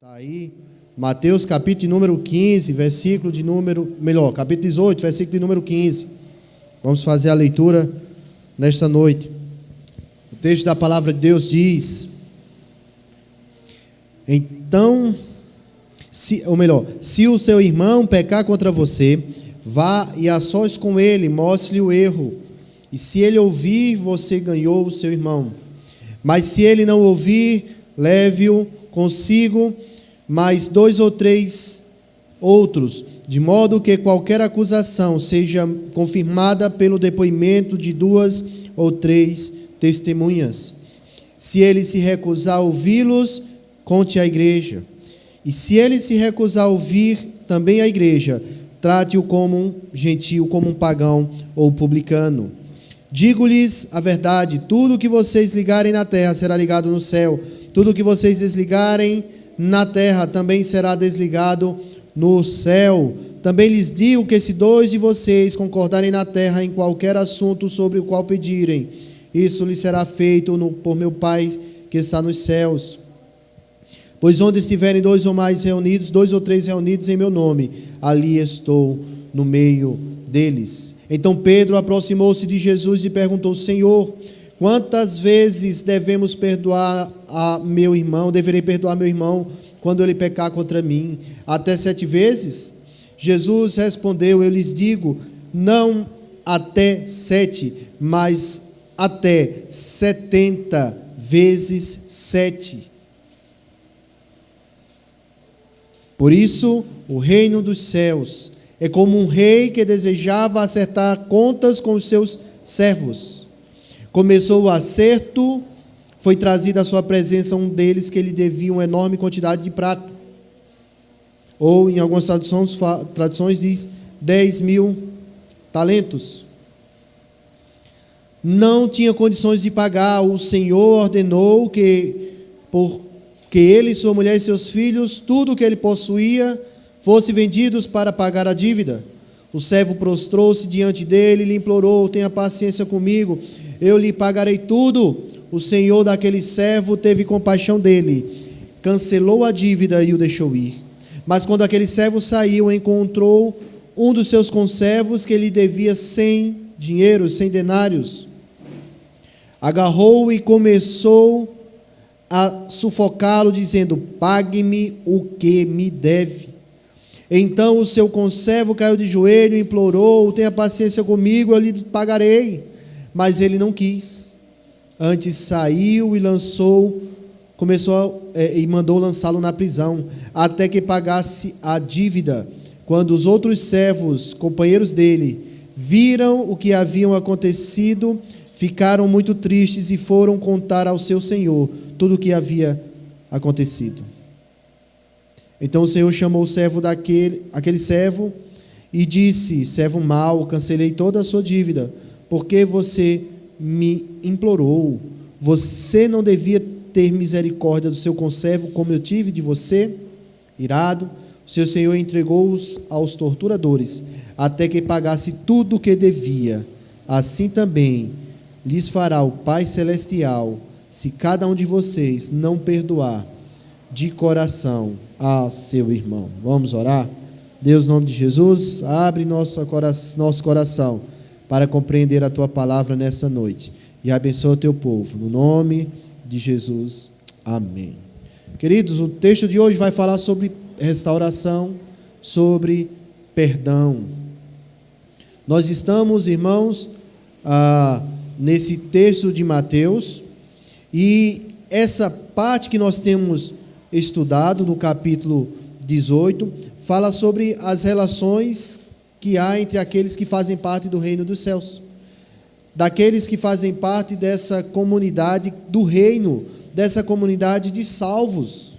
Está aí, Mateus capítulo de número 15, versículo de número, capítulo 18, versículo de número 15. Vamos fazer a leitura nesta noite. O texto da palavra de Deus diz: então, se o seu irmão pecar contra você, vá e a sós com ele, mostre-lhe o erro. E se ele ouvir, você ganhou o seu irmão. Mas se ele não ouvir, leve-o consigo mais 2 ou 3 outros, de modo que qualquer acusação seja confirmada pelo depoimento de 2 ou 3 testemunhas. Se ele se recusar a ouvi-los, conte à igreja. E se ele se recusar a ouvir também a igreja, trate-o como um gentio, como um pagão ou publicano. Digo-lhes a verdade: tudo o que vocês ligarem na terra será ligado no céu, tudo o que vocês desligarem na terra também será desligado no céu. Também lhes digo que se 2 de vocês concordarem na terra em qualquer assunto sobre o qual pedirem, isso lhes será feito por meu Pai que está nos céus. Pois onde estiverem 2 ou mais reunidos, 2 ou 3 reunidos em meu nome, ali estou no meio deles. Então Pedro aproximou-se de Jesus e perguntou: Senhor, quantas vezes deverei perdoar meu irmão quando ele pecar contra mim? Até 7 vezes? Jesus respondeu: eu lhes digo, não até 7, mas até 70 vezes 7. Por isso, o reino dos céus é como um rei que desejava acertar contas com os seus servos. Começou o acerto, foi trazido à sua presença um deles que lhe devia uma enorme quantidade de prata. Ou, em algumas traduções diz 10.000 talentos. Não tinha condições de pagar. O Senhor ordenou que ele, sua mulher e seus filhos, tudo o que ele possuía, fosse vendidos para pagar a dívida. O servo prostrou-se diante dele e lhe implorou: tenha paciência comigo, eu lhe pagarei tudo. O senhor daquele servo teve compaixão dele, cancelou a dívida e o deixou ir. Mas quando aquele servo saiu, encontrou um dos seus conservos que lhe devia 100 denários. Agarrou-o e começou a sufocá-lo, dizendo: pague-me o que me deve. Então o seu conservo caiu de joelho e implorou: tenha paciência comigo, eu lhe pagarei. Mas ele não quis. Antes saiu e mandou lançá-lo na prisão, até que pagasse a dívida. Quando os outros servos, companheiros dele, viram o que haviam acontecido, ficaram muito tristes e foram contar ao seu senhor tudo o que havia acontecido. Então o Senhor chamou o servo aquele servo e disse: servo mau, cancelei toda a sua dívida, porque você me implorou. Você não devia ter misericórdia do seu conservo como eu tive de você? Irado, o seu senhor entregou-os aos torturadores, até que pagasse tudo o que devia. Assim também lhes fará o Pai Celestial, se cada um de vocês não perdoar de coração a seu irmão. Vamos orar? Deus, em nome de Jesus, abre nosso coração para compreender a Tua palavra nesta noite, e abençoa o Teu povo, no nome de Jesus, amém. Queridos, o texto de hoje vai falar sobre restauração, sobre perdão. Nós estamos, irmãos, nesse texto de Mateus, e essa parte que nós temos estudado no capítulo 18, fala sobre as relações que há entre aqueles que fazem parte do reino dos céus, daqueles que fazem parte dessa comunidade do reino, dessa comunidade de salvos.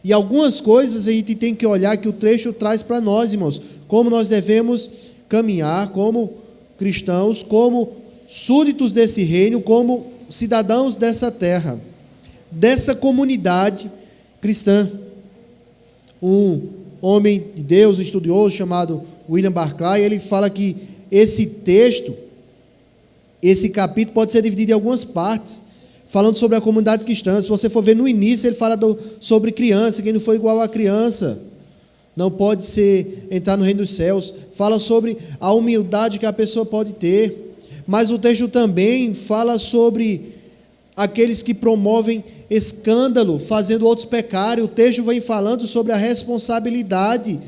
E algumas coisas a gente tem que olhar que o trecho traz para nós, irmãos, como nós devemos caminhar como cristãos, como súditos desse reino, como cidadãos dessa terra, dessa comunidade cristã. Um homem de Deus, um estudioso chamado William Barclay, ele fala que esse texto, esse capítulo pode ser dividido em algumas partes, falando sobre a comunidade cristã. Se você for ver no início, ele fala sobre criança, quem não foi igual a criança não pode entrar no reino dos céus. Fala sobre a humildade que a pessoa pode ter. Mas o texto também fala sobre aqueles que promovem escândalo, fazendo outros pecarem. O texto vem falando sobre a responsabilidade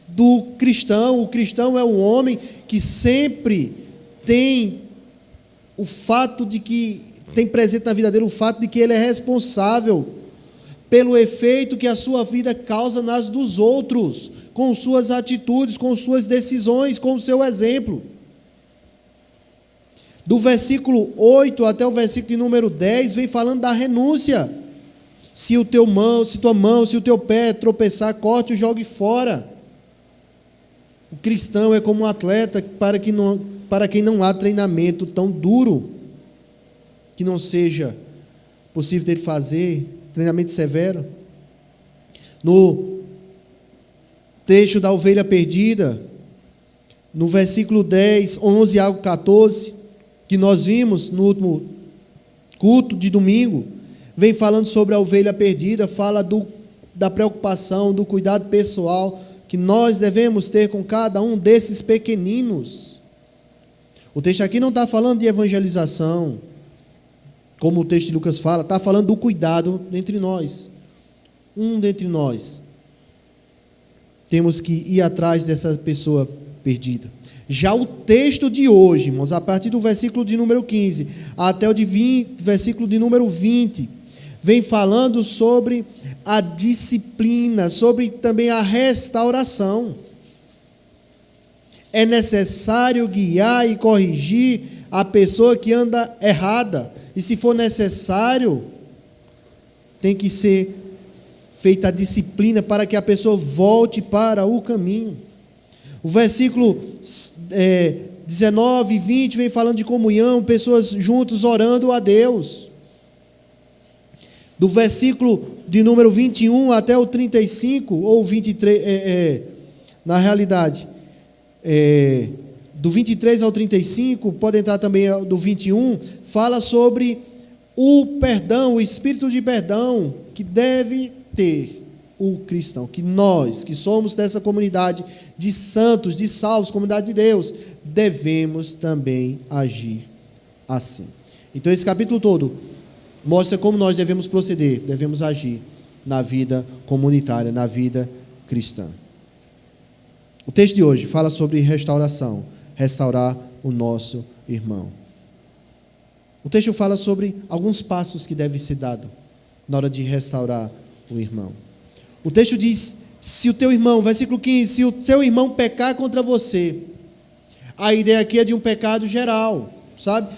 do cristão. O cristão é um homem que sempre tem o fato de que, tem presente na vida dele o fato de que ele é responsável pelo efeito que a sua vida causa nas dos outros, com suas atitudes, com suas decisões, com o seu exemplo. Do versículo 8 até o versículo de número 10, vem falando da renúncia. Se tua mão, se o teu pé tropeçar, corte e jogue fora. O cristão é como um atleta para quem não há treinamento tão duro que não seja possível dele fazer, treinamento severo. No trecho da ovelha perdida, no versículo 10, 11 a 14, que nós vimos no último culto de domingo, vem falando sobre a ovelha perdida, fala da preocupação, do cuidado pessoal que nós devemos ter com cada um desses pequeninos. O texto aqui não está falando de evangelização, como o texto de Lucas fala, está falando do cuidado dentre nós. Dentre nós temos que ir atrás dessa pessoa perdida. Já o texto de hoje, irmãos, a partir do versículo de número 15 até o versículo de número 20, vem falando sobre a disciplina, sobre também a restauração. É necessário guiar e corrigir a pessoa que anda errada. E se for necessário, tem que ser feita a disciplina para que a pessoa volte para o caminho. O versículo 19 e 20 vem falando de comunhão, pessoas juntos orando a Deus. Do versículo de número 21 até o 35, ou 23, na realidade, do 23 ao 35, pode entrar também do 21, fala sobre o perdão, o espírito de perdão que deve ter o cristão, que nós, que somos dessa comunidade de santos, de salvos, comunidade de Deus, devemos também agir assim. Então esse capítulo todo mostra como nós devemos proceder, devemos agir na vida comunitária, na vida cristã. O texto de hoje fala sobre restauração, restaurar o nosso irmão. O texto fala sobre alguns passos que devem ser dados na hora de restaurar o irmão. O texto diz, se o teu irmão, versículo 15, se o teu irmão pecar contra você, a ideia aqui é de um pecado geral, sabe?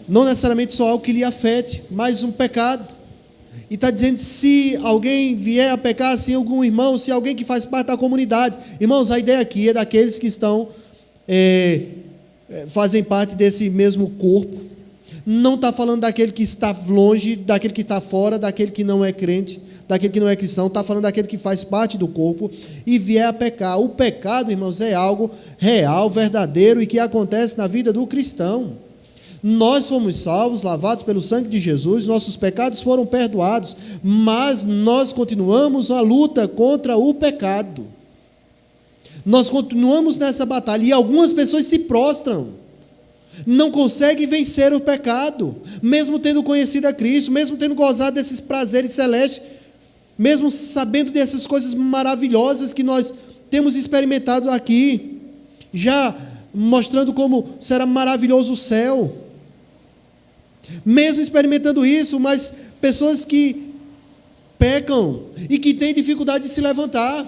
Não necessariamente só algo que lhe afete, mas um pecado. E está dizendo, se alguém vier a pecar, assim, algum irmão, se alguém que faz parte da comunidade. Irmãos, a ideia aqui é daqueles que estão, fazem parte desse mesmo corpo. Não está falando daquele que está longe, daquele que está fora, daquele que não é crente, daquele que não é cristão. Está falando daquele que faz parte do corpo e vier a pecar. O pecado, irmãos, é algo real, verdadeiro e que acontece na vida do cristão. Nós fomos salvos, lavados pelo sangue de Jesus, nossos pecados foram perdoados, mas nós continuamos a luta contra o pecado. Nós continuamos nessa batalha e algumas pessoas se prostram, não conseguem vencer o pecado, mesmo tendo conhecido a Cristo, mesmo tendo gozado desses prazeres celestes, mesmo sabendo dessas coisas maravilhosas que nós temos experimentado aqui, já mostrando como será maravilhoso o céu. Mesmo experimentando isso, mas pessoas que pecam e que têm dificuldade de se levantar.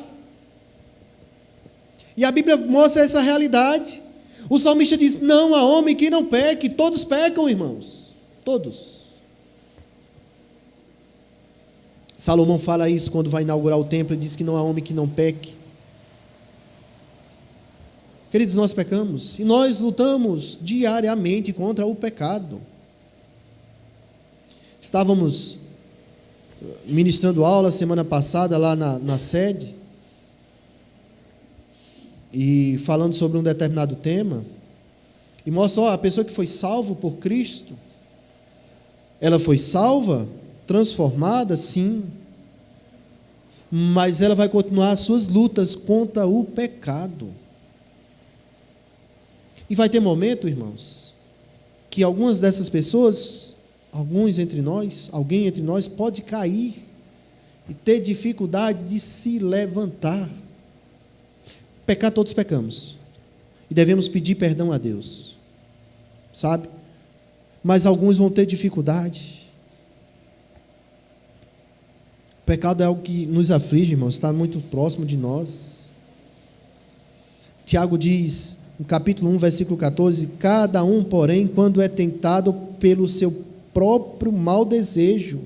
E a Bíblia mostra essa realidade. O salmista diz, não há homem que não peque, todos pecam, irmãos, todos. Salomão fala isso quando vai inaugurar o templo, ele diz que não há homem que não peque. Queridos, nós pecamos, e nós lutamos diariamente contra o pecado. Estávamos ministrando aula semana passada lá na sede, e falando sobre um determinado tema, e mostra, a pessoa que foi salvo por Cristo, Ela foi salva, transformada, sim, mas ela vai continuar as suas lutas contra o pecado. E vai ter momento, irmãos, que algumas dessas pessoas, alguém entre nós pode cair e ter dificuldade de se levantar. Pecar, todos pecamos, e devemos pedir perdão a Deus, sabe? Mas alguns vão ter dificuldade. O pecado é algo que nos aflige, irmãos, está muito próximo de nós. Tiago diz, no capítulo 1, versículo 14, cada um, porém, quando é tentado pelo seu próprio mau desejo,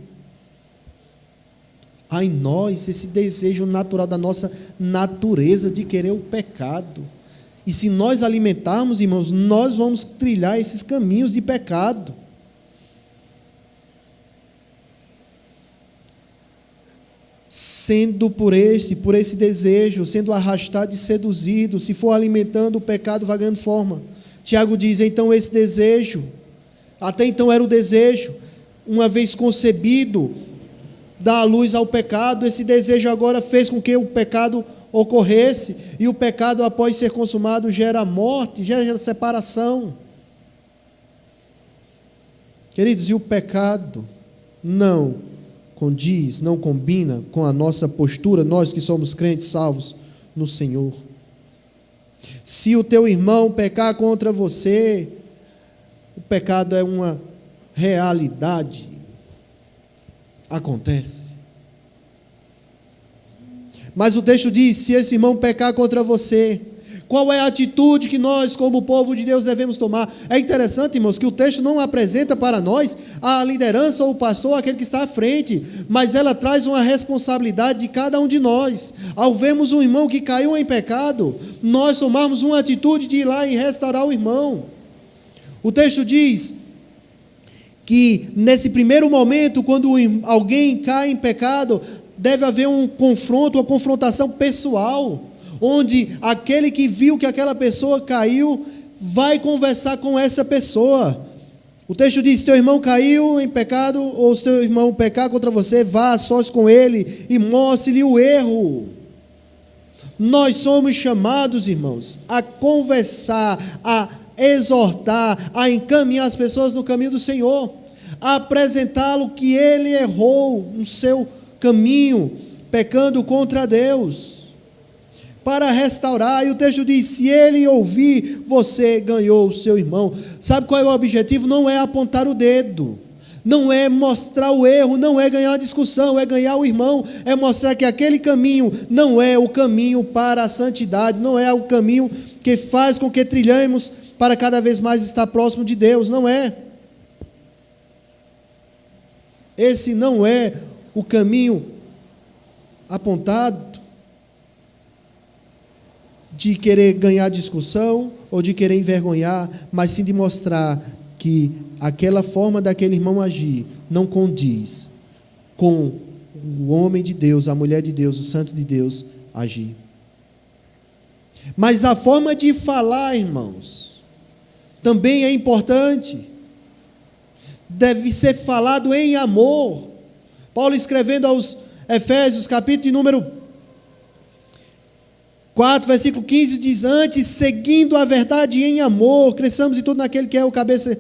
há em nós esse desejo natural da nossa natureza de querer o pecado. E se nós alimentarmos, irmãos, nós vamos trilhar esses caminhos de pecado. Sendo por esse desejo, sendo arrastado e seduzido, se for alimentando, o pecado vai ganhando forma. Tiago diz, então esse desejo, até então era o desejo, uma vez concebido, dá a luz ao pecado, esse desejo agora fez com que o pecado ocorresse, e o pecado após ser consumado gera morte, gera separação. Queridos, e o pecado não condiz, não combina com a nossa postura, nós que somos crentes salvos no Senhor. Se o teu irmão pecar contra você, o pecado é uma realidade, acontece. Mas o texto diz, se esse irmão pecar contra você, qual é a atitude que nós, como povo de Deus, devemos tomar? É interessante, irmãos, que o texto não apresenta para nós a liderança ou o pastor, aquele que está à frente, mas ela traz uma responsabilidade de cada um de nós. Ao vermos um irmão que caiu em pecado, nós tomarmos uma atitude de ir lá e restaurar o irmão. O texto diz que nesse primeiro momento, quando alguém cai em pecado, deve haver um confronto, uma confrontação pessoal, onde aquele que viu que aquela pessoa caiu, vai conversar com essa pessoa. O texto diz, se teu irmão caiu em pecado, ou se teu irmão pecar contra você, vá a sós com ele e mostre-lhe o erro. Nós somos chamados, irmãos, a conversar, a exortar, a encaminhar as pessoas no caminho do Senhor, a apresentá-lo que ele errou no seu caminho, pecando contra Deus, para restaurar. E o texto diz, se ele ouvir, você ganhou o seu irmão. Sabe qual é o objetivo? Não é apontar o dedo, não é mostrar o erro, não é ganhar a discussão, é ganhar o irmão, é mostrar que aquele caminho não é o caminho para a santidade, não é o caminho que faz com que trilhemos para cada vez mais estar próximo de Deus, não é. Esse não é o caminho apontado de querer ganhar discussão ou de querer envergonhar, mas sim de mostrar que aquela forma daquele irmão agir não condiz com o homem de Deus, a mulher de Deus, o santo de Deus agir. Mas a forma de falar, irmãos, também é importante. Deve ser falado em amor. Paulo, escrevendo aos Efésios, capítulo de número 4, versículo 15, diz, antes, seguindo a verdade em amor, cresçamos em tudo naquele que é o cabeça,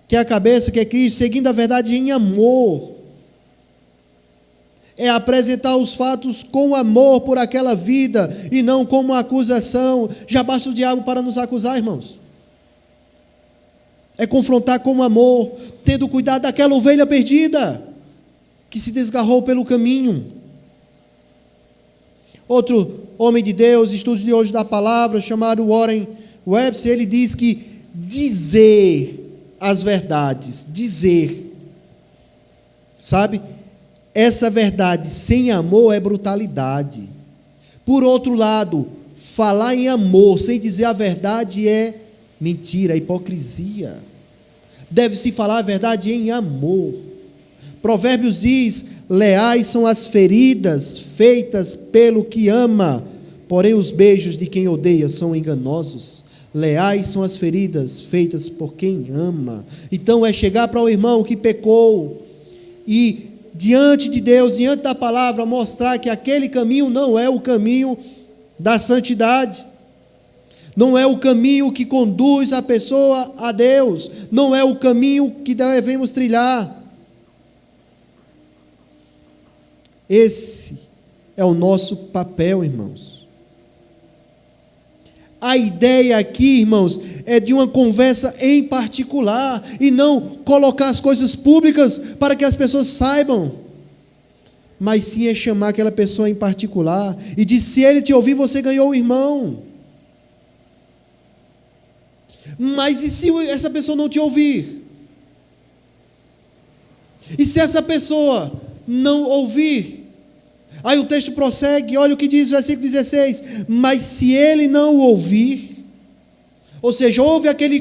que é a cabeça, que é Cristo, seguindo a verdade em amor. É apresentar os fatos com amor por aquela vida, e não como uma acusação. Já basta o diabo para nos acusar, irmãos. É confrontar com amor, tendo cuidado daquela ovelha perdida, que se desgarrou pelo caminho. Outro homem de Deus, estudo de hoje da palavra, chamado Warren Webster, ele diz que dizer as verdades, sabe? Essa verdade sem amor é brutalidade. Por outro lado, falar em amor sem dizer a verdade é mentira, é hipocrisia. Deve-se falar a verdade em amor. Provérbios diz, leais são as feridas feitas pelo que ama, porém os beijos de quem odeia são enganosos. Leais são as feridas feitas por quem ama. Então é chegar para o irmão que pecou e diante de Deus, diante da palavra, mostrar que aquele caminho não é o caminho da santidade, não é o caminho que conduz a pessoa a Deus, não é o caminho que devemos trilhar. Esse é o nosso papel, irmãos. A ideia aqui, irmãos, é de uma conversa em particular e não colocar as coisas públicas para que as pessoas saibam, mas sim é chamar aquela pessoa em particular e dizer: se ele te ouvir, você ganhou o irmão. Mas e se essa pessoa não te ouvir? E se essa pessoa não ouvir? Aí o texto prossegue, olha o que diz o versículo 16: mas se ele não ouvir, ou seja, houve aquela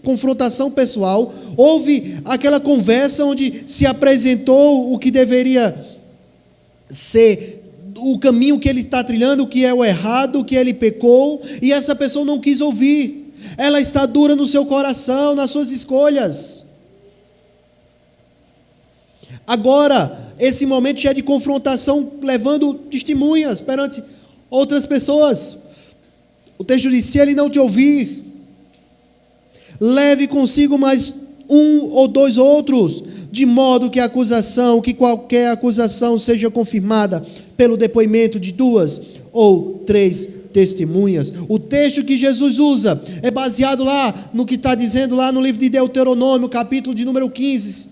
confrontação pessoal, houve aquela conversa onde se apresentou o que deveria ser o caminho que ele está trilhando, o que é o errado, o que ele pecou, e essa pessoa não quis ouvir, ela está dura no seu coração, nas suas escolhas. Agora, esse momento já é de confrontação, levando testemunhas perante outras pessoas. O texto diz: se ele não te ouvir, leve consigo mais um ou dois outros, de modo que qualquer acusação seja confirmada pelo depoimento de 2 ou 3 testemunhas. O texto que Jesus usa é baseado lá no que está dizendo lá no livro de Deuteronômio, capítulo de número 15,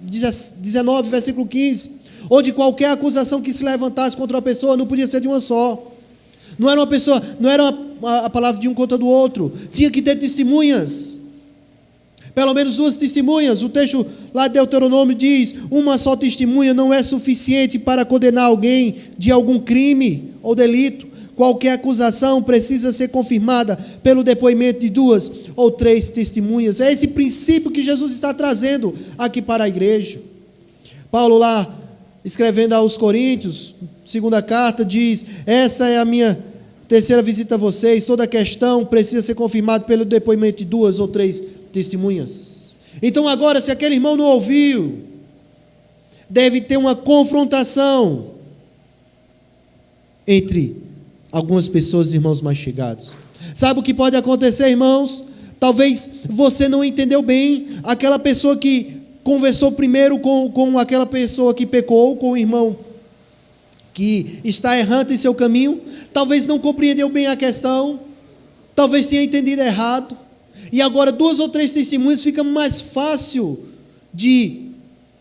19, versículo 15, onde qualquer acusação que se levantasse contra uma pessoa não podia ser de uma só. Não era uma pessoa, não era a palavra de um contra do outro, tinha que ter testemunhas. Pelo menos 2 testemunhas. O texto lá de Deuteronômio diz: uma só testemunha não é suficiente para condenar alguém de algum crime ou delito. Qualquer acusação precisa ser confirmada pelo depoimento de 2 ou 3 testemunhas. É esse princípio que Jesus está trazendo aqui para a igreja. Paulo lá, escrevendo aos Coríntios, segunda carta, diz: essa é a minha terceira visita a vocês, toda questão precisa ser confirmada pelo depoimento de 2 ou 3 testemunhas. Então agora, se aquele irmão não ouviu, deve ter uma confrontação entre algumas pessoas, irmãos mais chegados. Sabe o que pode acontecer, irmãos? Talvez você não entendeu bem, aquela pessoa que conversou primeiro com aquela pessoa que pecou, com o irmão que está errante em seu caminho, talvez não compreendeu bem a questão, talvez tenha entendido errado, e agora 2 ou 3 testemunhas fica mais fácil de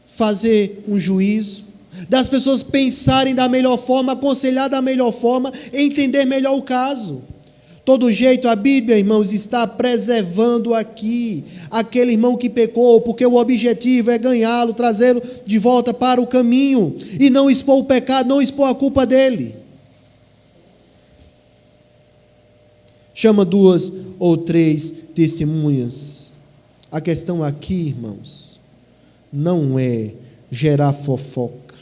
fazer um juízo, das pessoas pensarem da melhor forma, aconselhar da melhor forma, entender melhor o caso. Todo jeito, a Bíblia, irmãos, está preservando aqui aquele irmão que pecou, porque o objetivo é ganhá-lo, trazê-lo de volta para o caminho, e não expor o pecado, não expor a culpa dele. Chama 2 ou 3 testemunhas. A questão aqui, irmãos, não é gerar fofoca,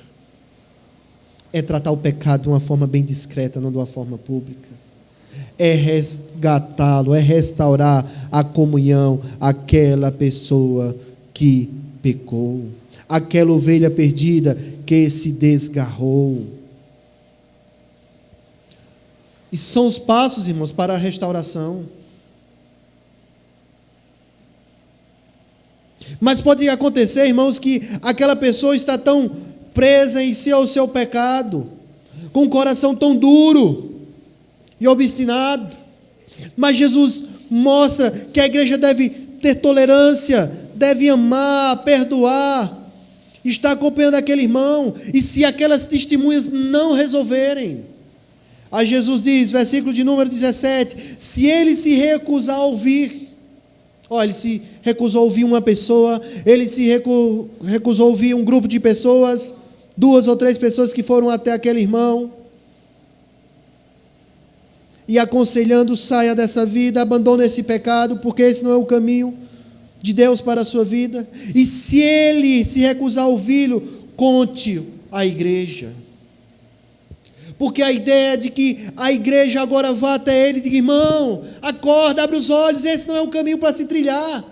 é tratar o pecado de uma forma bem discreta, não de uma forma pública. É resgatá-lo, é restaurar a comunhão àquela pessoa que pecou, aquela ovelha perdida que se desgarrou. E são os passos, irmãos, para a restauração. Mas pode acontecer, irmãos, que aquela pessoa está tão presa em si ao seu pecado, com o coração tão duro e obstinado. Mas Jesus mostra que a igreja deve ter tolerância, deve amar, perdoar, estar acompanhando aquele irmão, e se aquelas testemunhas não resolverem, aí Jesus diz, versículo de número 17, se ele se recusar a ouvir, olha, ele se recusou a ouvir uma pessoa, ele se recusou a ouvir um grupo de pessoas, 2 ou 3 pessoas que foram até aquele irmão, e aconselhando: saia dessa vida, abandone esse pecado, porque esse não é o caminho de Deus para a sua vida. E se ele se recusar a ouvi-lo, conte à igreja. Porque a ideia é de que a igreja agora vá até ele e diga: irmão, acorda, abre os olhos, esse não é o caminho para se trilhar.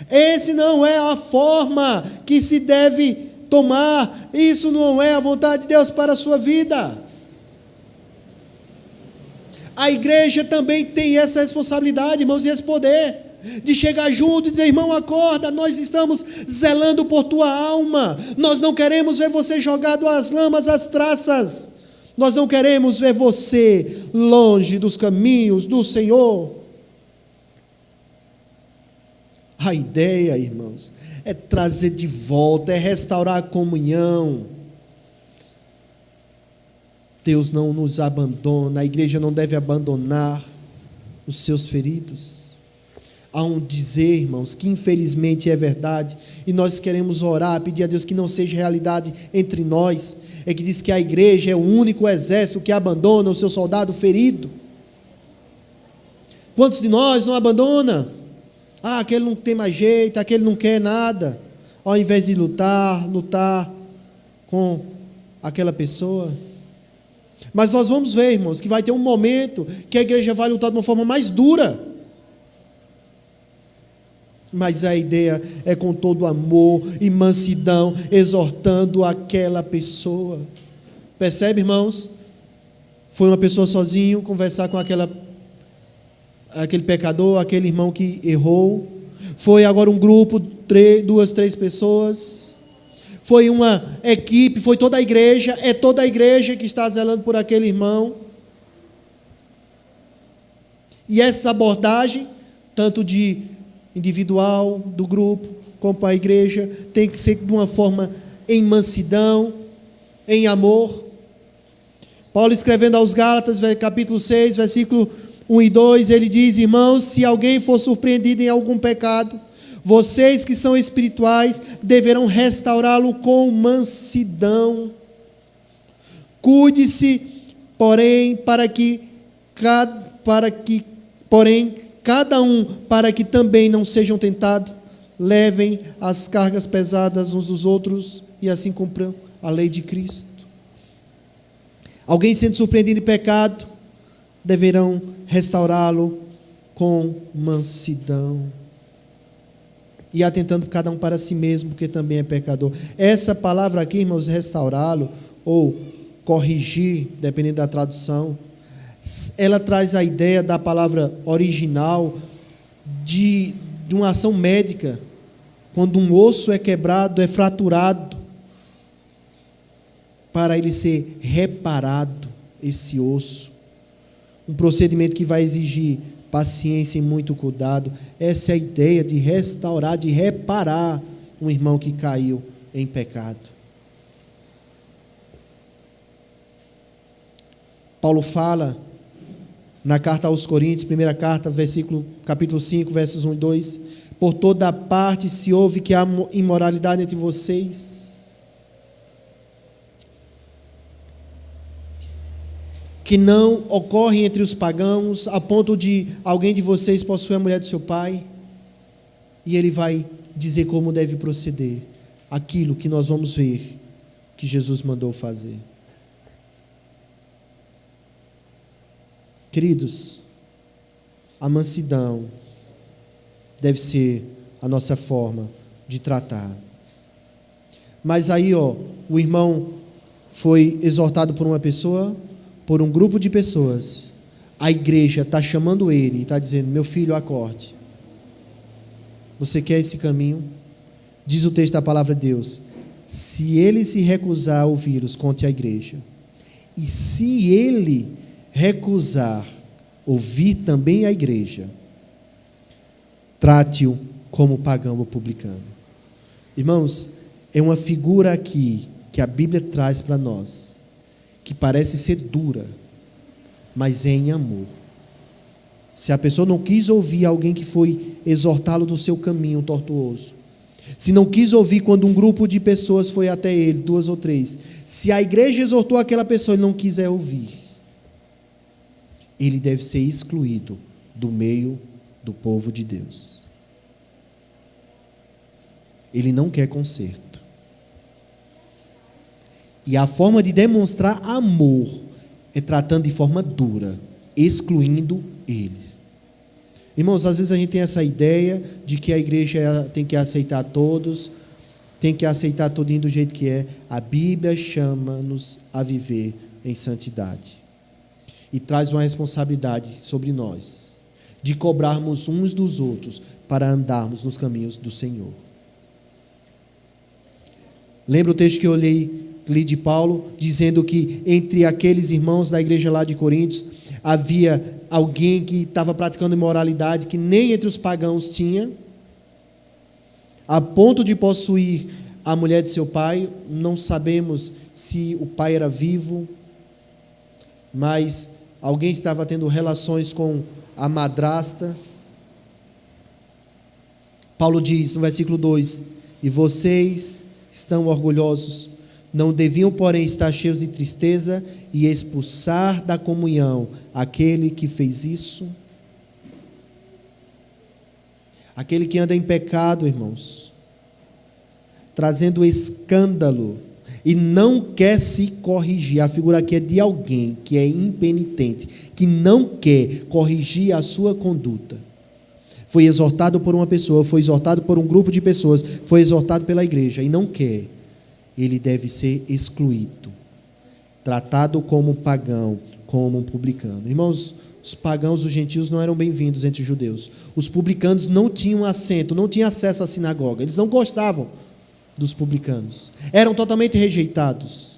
Esse não é a forma que se deve tomar. Isso não é a vontade de Deus para a sua vida. A igreja também tem essa responsabilidade, irmãos, e esse poder de chegar junto e dizer: irmão, acorda, nós estamos zelando por tua alma. Nós não queremos ver você jogado às lamas, às traças. Nós não queremos ver você longe dos caminhos do Senhor. A ideia, irmãos, é trazer de volta, é restaurar a comunhão. Deus não nos abandona, a igreja não deve abandonar os seus feridos. Há um dizer, irmãos, que infelizmente é verdade, e nós queremos orar, pedir a Deus que não seja realidade entre nós, é que diz que a igreja é o único exército que abandona o seu soldado ferido. Quantos de nós não abandona? Aquele não tem mais jeito, aquele não quer nada. Ao invés de lutar com aquela pessoa. Mas nós vamos ver, irmãos, que vai ter um momento que a igreja vai lutar de uma forma mais dura. Mas a ideia é com todo amor e mansidão, exortando aquela pessoa. Percebe, irmãos? Foi uma pessoa sozinho conversar com aquele pecador, aquele irmão que errou. Foi agora um grupo, 2, 3 pessoas. Foi uma equipe, foi toda a igreja. É toda a igreja que está zelando por aquele irmão. E essa abordagem, tanto de individual, do grupo, como a igreja, tem que ser de uma forma em mansidão, em amor. Paulo, escrevendo aos Gálatas, capítulo 6, versículo 1 e 2, ele diz: irmãos, se alguém for surpreendido em algum pecado, vocês que são espirituais deverão restaurá-lo com mansidão. Cuide-se, porém, para que cada um, para que também não sejam tentados, levem as cargas pesadas uns dos outros e assim cumpram a lei de Cristo. Alguém sendo surpreendido em pecado, deverão restaurá-lo com mansidão, e atentando cada um para si mesmo, porque também é pecador. Essa palavra aqui, irmãos, restaurá-lo ou corrigir, dependendo da tradução, ela traz a ideia da palavra original de uma ação médica. Quando um osso é quebrado, é fraturado, para ele ser reparado, esse osso. Um procedimento que vai exigir paciência e muito cuidado. Essa é a ideia de restaurar, de reparar um irmão que caiu em pecado. Paulo fala na carta aos Coríntios, primeira carta, capítulo 5, versos 1 e 2: por toda parte se ouve que há imoralidade entre vocês, que não ocorre entre os pagãos, a ponto de alguém de vocês possuir a mulher do seu pai. E ele vai dizer como deve proceder, aquilo que nós vamos ver que Jesus mandou fazer. Queridos, a mansidão deve ser a nossa forma de tratar. Mas aí, o irmão foi exortado por uma pessoa, por um grupo de pessoas. A igreja está chamando ele e está dizendo: meu filho, acorde. Você quer esse caminho? Diz o texto da palavra de Deus: se ele se recusar a ouvir-os, conte à igreja. E se ele recusar ouvir também a igreja, trate-o como pagão ou publicano. Irmãos, é uma figura aqui que a Bíblia traz para nós, que parece ser dura, mas é em amor. Se a pessoa não quis ouvir alguém que foi exortá-lo do seu caminho tortuoso, se não quis ouvir quando um grupo de pessoas foi até ele, 2 ou 3, se a igreja exortou aquela pessoa e não quiser ouvir, ele deve ser excluído do meio do povo de Deus. Ele não quer conserto. E a forma de demonstrar amor é tratando de forma dura, excluindo eles. Irmãos, às vezes a gente tem essa ideia de que a igreja tem que aceitar todos, tem que aceitar todinho do jeito que é. A Bíblia chama-nos a viver em santidade e traz uma responsabilidade sobre nós, de cobrarmos uns dos outros para andarmos nos caminhos do Senhor. Lembra o texto que eu li de Paulo, dizendo que entre aqueles irmãos da igreja lá de Coríntios, havia alguém que estava praticando imoralidade que nem entre os pagãos tinha, a ponto de possuir a mulher de seu pai. Não sabemos se o pai era vivo, mas alguém estava tendo relações com a madrasta. Paulo diz no versículo 2: e vocês estão orgulhosos, não deviam, porém, estar cheios de tristeza e expulsar da comunhão aquele que fez isso? Aquele que anda em pecado, irmãos, trazendo escândalo e não quer se corrigir. A figura aqui é de alguém que é impenitente, que não quer corrigir a sua conduta. Foi exortado por uma pessoa, foi exortado por um grupo de pessoas, foi exortado pela igreja e não quer. Ele deve ser excluído, tratado como um pagão, como um publicano. Irmãos, os pagãos, os gentios não eram bem-vindos entre os judeus. Os publicanos não tinham assento, não tinham acesso à sinagoga. Eles não gostavam dos publicanos. Eram totalmente rejeitados.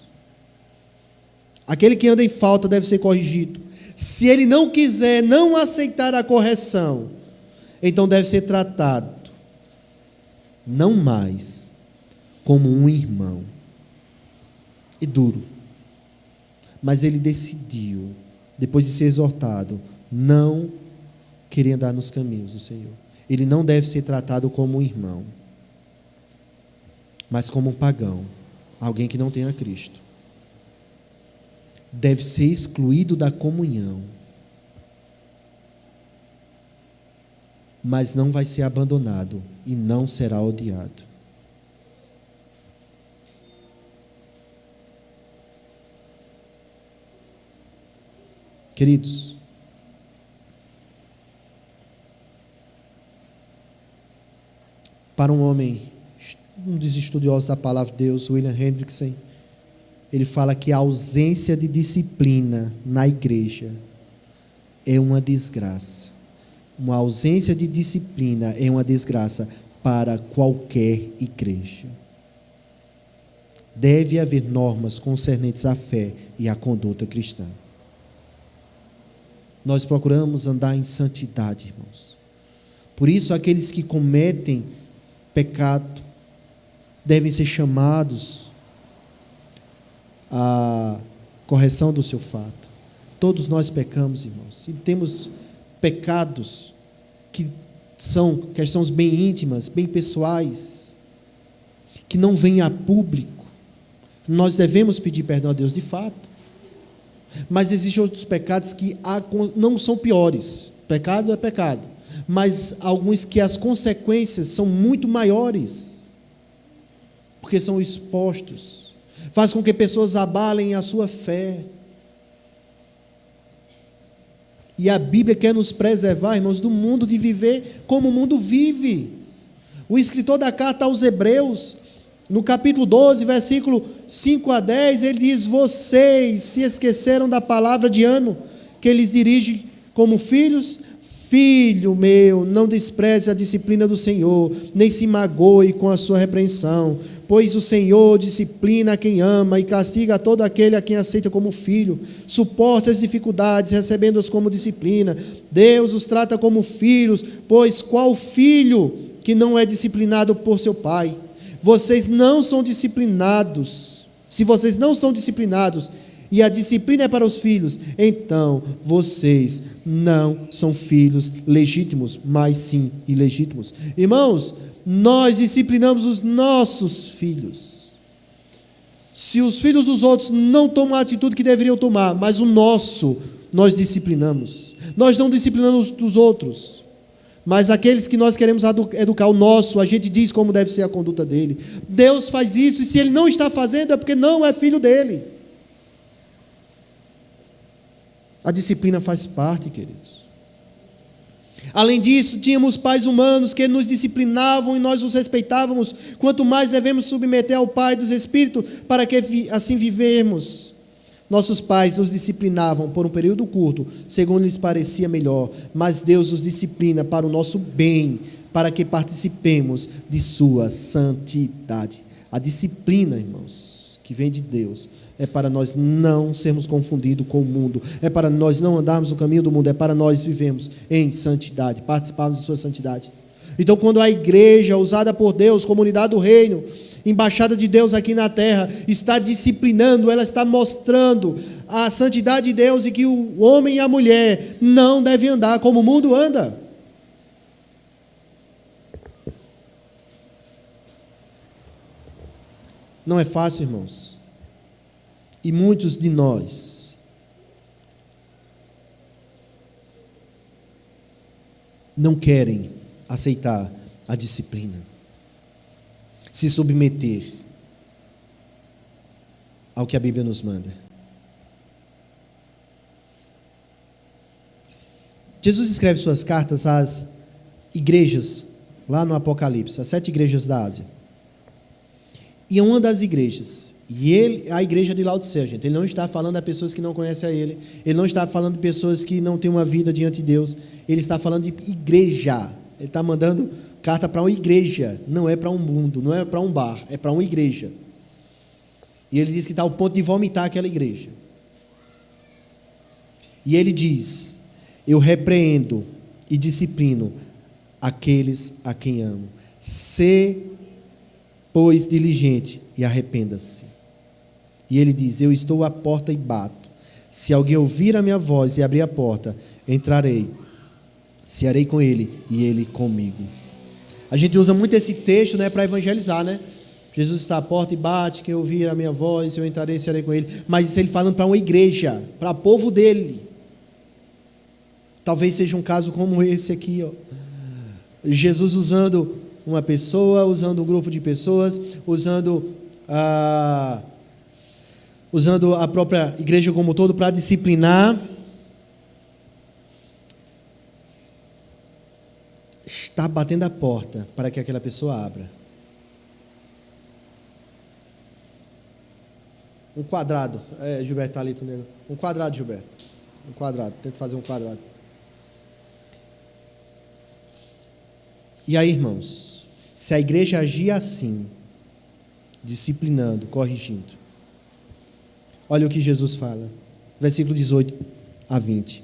Aquele que anda em falta deve ser corrigido. Se ele não quiser, não aceitar a correção, então deve ser tratado não mais como um irmão. E duro. Mas ele decidiu, depois de ser exortado, não querer andar nos caminhos do Senhor. Ele não deve ser tratado como um irmão, mas como um pagão, alguém que não tem a Cristo. Deve ser excluído da comunhão, mas não vai ser abandonado e não será odiado. Queridos, para um homem, um dos estudiosos da palavra de Deus, William Hendrickson, ele fala que a ausência de disciplina na igreja é uma desgraça. Uma ausência de disciplina é uma desgraça para qualquer igreja. Deve haver normas concernentes à fé e à conduta cristã. Nós procuramos andar em santidade, irmãos. Por isso, aqueles que cometem pecado devem ser chamados à correção do seu fato. Todos nós pecamos, irmãos, e temos pecados que são questões bem íntimas, bem pessoais, que não vêm a público. Nós devemos pedir perdão a Deus de fato. Mas existem outros pecados que não são piores. Pecado é pecado, mas alguns que as consequências são muito maiores, porque são expostos, faz com que pessoas abalem a sua fé. E a Bíblia quer nos preservar, irmãos, do mundo de viver como o mundo vive. O escritor da carta aos Hebreus, no capítulo 12, versículo 5 a 10, ele diz: vocês se esqueceram da palavra de ânimo que eles dirigem como filhos. Filho meu, não despreze a disciplina do Senhor, nem se magoe com a sua repreensão, pois o Senhor disciplina a quem ama e castiga a todo aquele a quem aceita como filho. Suporta as dificuldades, recebendo-as como disciplina. Deus os trata como filhos, pois qual filho que não é disciplinado por seu pai? Vocês não são disciplinados. Se vocês não são disciplinados e a disciplina é para os filhos, então vocês não são filhos legítimos, mas sim ilegítimos. Irmãos, nós disciplinamos os nossos filhos. Se os filhos dos outros não tomam a atitude que deveriam tomar, mas o nosso, nós disciplinamos. Nós não disciplinamos os outros, mas aqueles que nós queremos educar, o nosso, a gente diz como deve ser a conduta dele. Deus faz isso, e se ele não está fazendo é porque não é filho dele. A disciplina faz parte, queridos. Além disso, tínhamos pais humanos que nos disciplinavam e nós os respeitávamos. Quanto mais devemos submeter ao Pai dos Espíritos para que assim vivemos. Nossos pais nos disciplinavam por um período curto, segundo lhes parecia melhor, mas Deus os disciplina para o nosso bem, para que participemos de sua santidade. A disciplina, irmãos, que vem de Deus, é para nós não sermos confundidos com o mundo, é para nós não andarmos no caminho do mundo, é para nós vivermos em santidade, participarmos de sua santidade. Então, quando a igreja, usada por Deus, comunidade do reino, embaixada de Deus aqui na terra, está disciplinando, ela está mostrando a santidade de Deus e que o homem e a mulher não devem andar como o mundo anda. Não é fácil, irmãos. E muitos de nós não querem aceitar a disciplina, se submeter ao que a Bíblia nos manda. Jesus escreve suas cartas às igrejas, lá no Apocalipse, às 7 igrejas da Ásia. E uma das igrejas, a igreja de Laodiceia, gente, ele não está falando a pessoas que não conhecem a ele não está falando de pessoas que não têm uma vida diante de Deus, ele está falando de igreja, ele está mandando carta para uma igreja, não é para um mundo, não é para um bar, é para uma igreja. E ele diz que está ao ponto de vomitar aquela igreja. E ele diz: eu repreendo e disciplino aqueles a quem amo. Sê, pois, diligente e arrependa-se. E ele diz: eu estou à porta e bato. Se alguém ouvir a minha voz e abrir a porta, entrarei, cearei com ele e ele comigo. A gente usa muito esse texto, né, para evangelizar, né? Jesus está à porta e bate, quem ouvir a minha voz, eu entrarei e cearei com ele. Mas isso ele falando para uma igreja, para o povo dele. Talvez seja um caso como esse aqui, ó. Jesus usando uma pessoa, usando um grupo de pessoas, usando a própria igreja como um todo para disciplinar. Está batendo a porta para que aquela pessoa abra. Um quadrado. Gilberto está ali entendendo. Um quadrado, Gilberto. Um quadrado. Tenta fazer um quadrado. E aí, irmãos, se a igreja agir assim, disciplinando, corrigindo, olha o que Jesus fala, versículo 18 a 20.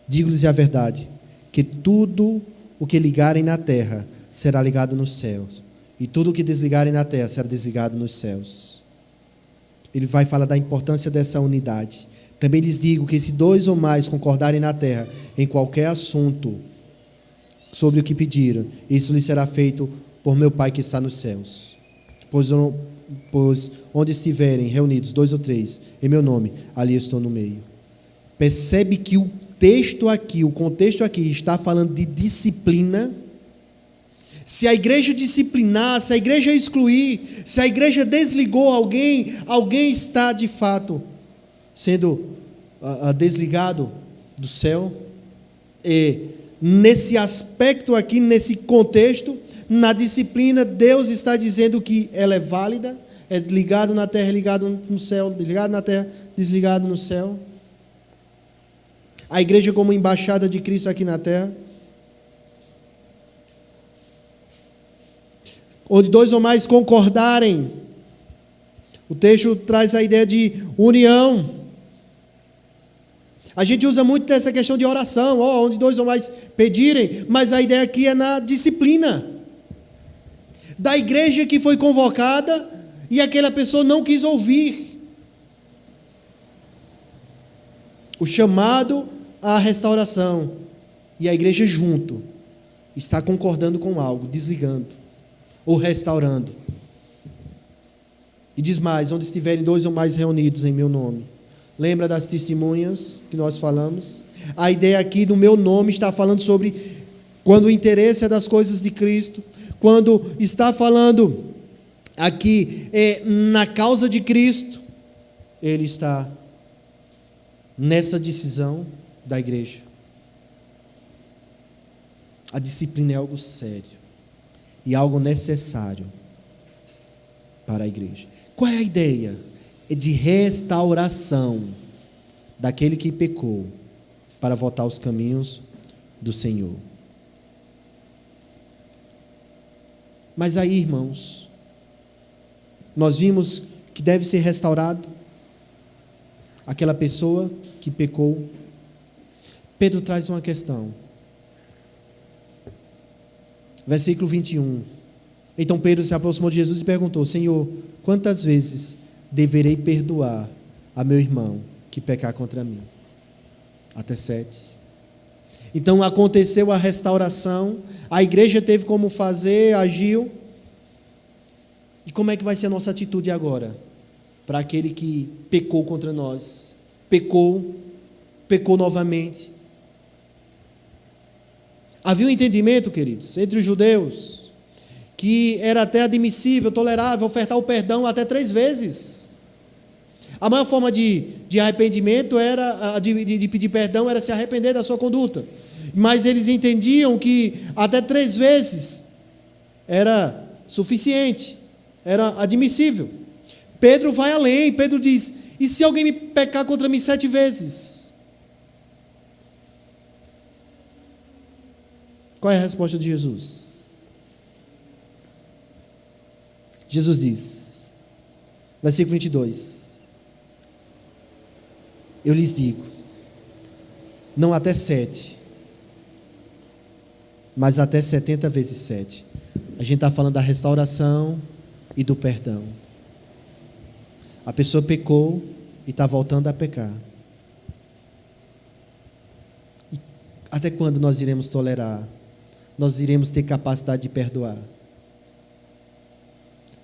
Digo-lhes a verdade, que tudo o que ligarem na terra será ligado nos céus, e tudo o que desligarem na terra será desligado nos céus. Ele vai falar da importância dessa unidade. Também lhes digo que se 2 ou mais concordarem na terra em qualquer assunto sobre o que pediram, isso lhes será feito por meu Pai que está nos céus. Pois onde estiverem reunidos 2 ou 3 em meu nome, ali estou no meio. Percebe que o contexto aqui está falando de disciplina. Se a igreja disciplinar, se a igreja excluir, se a igreja desligou alguém está de fato sendo desligado do céu. E nesse aspecto aqui, nesse contexto, na disciplina, Deus está dizendo que ela é válida, é ligado na terra, ligado no céu, ligado na terra, desligado no céu. A igreja como embaixada de Cristo aqui na terra. Onde 2 ou mais concordarem. O texto traz a ideia de união. A gente usa muito dessa questão de oração, onde 2 ou mais pedirem, mas a ideia aqui é na disciplina. Da igreja que foi convocada e aquela pessoa não quis ouvir. O chamado à restauração. E a igreja junto está concordando com algo, desligando ou restaurando. E diz mais: onde estiverem 2 ou mais reunidos em meu nome. Lembra das testemunhas que nós falamos? A ideia aqui do meu nome está falando sobre quando o interesse é das coisas de Cristo, quando está falando aqui na causa de Cristo, ele está nessa decisão da igreja. A disciplina é algo sério e algo necessário para a igreja. Qual é a ideia? É de restauração daquele que pecou para voltar aos caminhos do Senhor. Mas aí, irmãos, nós vimos que deve ser restaurado aquela pessoa que pecou. Pedro traz uma questão. Versículo 21. Então Pedro se aproximou de Jesus e perguntou: Senhor, quantas vezes deverei perdoar a meu irmão que pecar contra mim? Até 7. Então aconteceu a restauração, a igreja teve como fazer, agiu. E como é que vai ser a nossa atitude agora? Para aquele que pecou contra nós, pecou novamente. Havia um entendimento, queridos, entre os judeus, que era até admissível, tolerável, ofertar o perdão até 3 vezes. A maior forma de arrependimento era, de pedir perdão, era se arrepender da sua conduta. Mas eles entendiam que até 3 vezes era suficiente, era admissível. Pedro vai além, Pedro diz: e se alguém me pecar contra mim 7 vezes? Qual é a resposta de Jesus? Jesus diz, versículo 22, eu lhes digo, não até 7, mas até 70 vezes 7. A gente está falando da restauração e do perdão. A pessoa pecou e está voltando a pecar. E até quando nós iremos tolerar? Nós iremos ter capacidade de perdoar?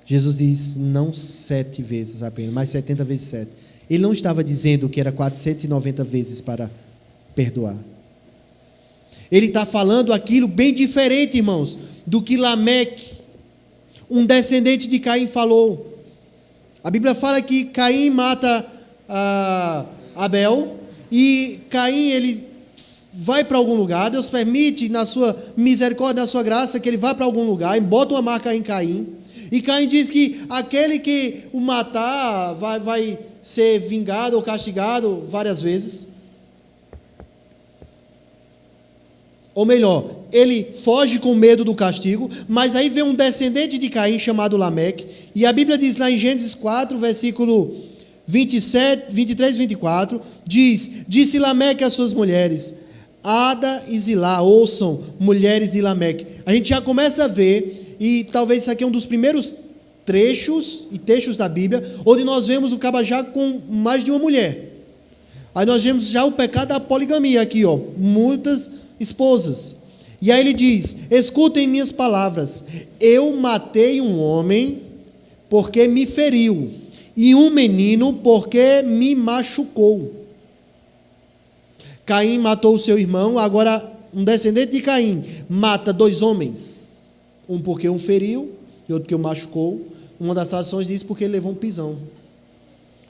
Jesus diz, não 7 vezes apenas, mas 70 vezes 7. Ele não estava dizendo que era 490 vezes para perdoar. Ele está falando aquilo bem diferente, irmãos, do que Lameque, um descendente de Caim, falou. A Bíblia fala que Caim mata Abel, e Caim, ele vai para algum lugar, Deus permite, na sua misericórdia, na sua graça, que ele vá para algum lugar, e bota uma marca em Caim, e Caim diz que aquele que o matar vai ser vingado ou castigado várias vezes. Ou melhor, ele foge com medo do castigo, mas aí vem um descendente de Caim chamado Lameque, e a Bíblia diz lá em Gênesis 4, versículo 27, 23 e 24, diz, disse Lameque às suas mulheres, Ada e Zilá, ouçam, mulheres de Lameque. A gente já começa a ver, e talvez isso aqui é um dos primeiros trechos e textos da Bíblia, onde nós vemos o cabajá com mais de uma mulher. Aí nós vemos já o pecado da poligamia aqui, ó, muitas esposas. E aí ele diz, escutem minhas palavras, eu matei um homem porque me feriu, e um menino porque me machucou. Caim matou o seu irmão, agora um descendente de Caim mata 2 homens, um porque um feriu e outro porque o machucou. Uma das traduções diz porque ele levou um pisão,